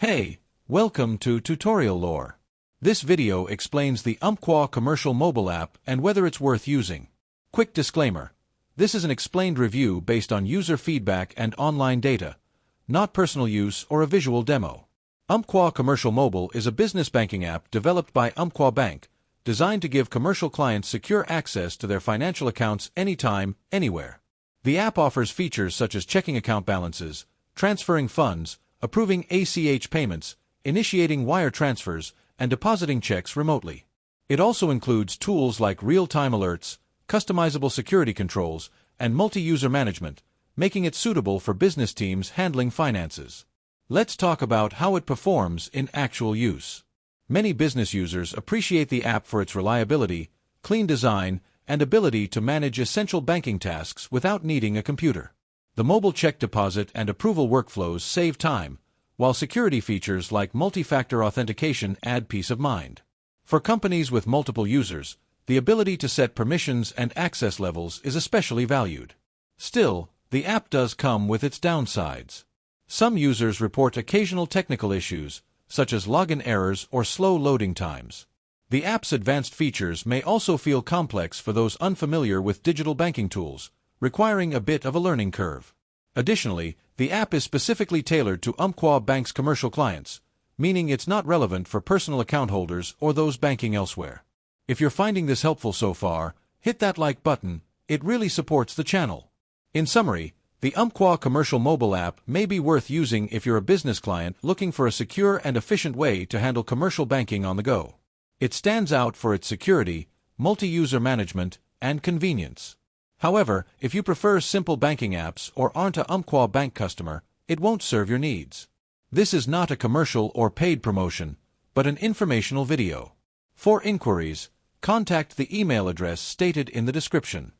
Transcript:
Hey, welcome to Tutorial Lore. This video explains the Umpqua Commercial Mobile app and whether it's worth using. Quick disclaimer. This is an explained review based on user feedback and online data, not personal use or a visual demo. Umpqua Commercial Mobile is a business banking app developed by Umpqua Bank, designed to give commercial clients secure access to their financial accounts anytime, anywhere. The app offers features such as checking account balances, transferring funds, approving ACH payments, initiating wire transfers, and depositing checks remotely. It also includes tools like real-time alerts, customizable security controls, and multi-user management, making it suitable for business teams handling finances. Let's talk about how it performs in actual use. Many business users appreciate the app for its reliability, clean design, and ability to manage essential banking tasks without needing a computer. The mobile check deposit and approval workflows save time, while security features like multi-factor authentication add peace of mind. For companies with multiple users, the ability to set permissions and access levels is especially valued. Still, the app does come with its downsides. Some users report occasional technical issues, such as login errors or slow loading times. The app's advanced features may also feel complex for those unfamiliar with digital banking tools, requiring a bit of a learning curve. Additionally, the app is specifically tailored to Umpqua Bank's commercial clients, meaning it's not relevant for personal account holders or those banking elsewhere. If you're finding this helpful so far, hit that like button. It really supports the channel. In summary, the Umpqua Commercial Mobile app may be worth using if you're a business client looking for a secure and efficient way to handle commercial banking on the go. It stands out for its security, multi-user management, and convenience. However, if you prefer simple banking apps or aren't a Umpqua Bank customer, it won't serve your needs. This is not a commercial or paid promotion, but an informational video. For inquiries, contact the email address stated in the description.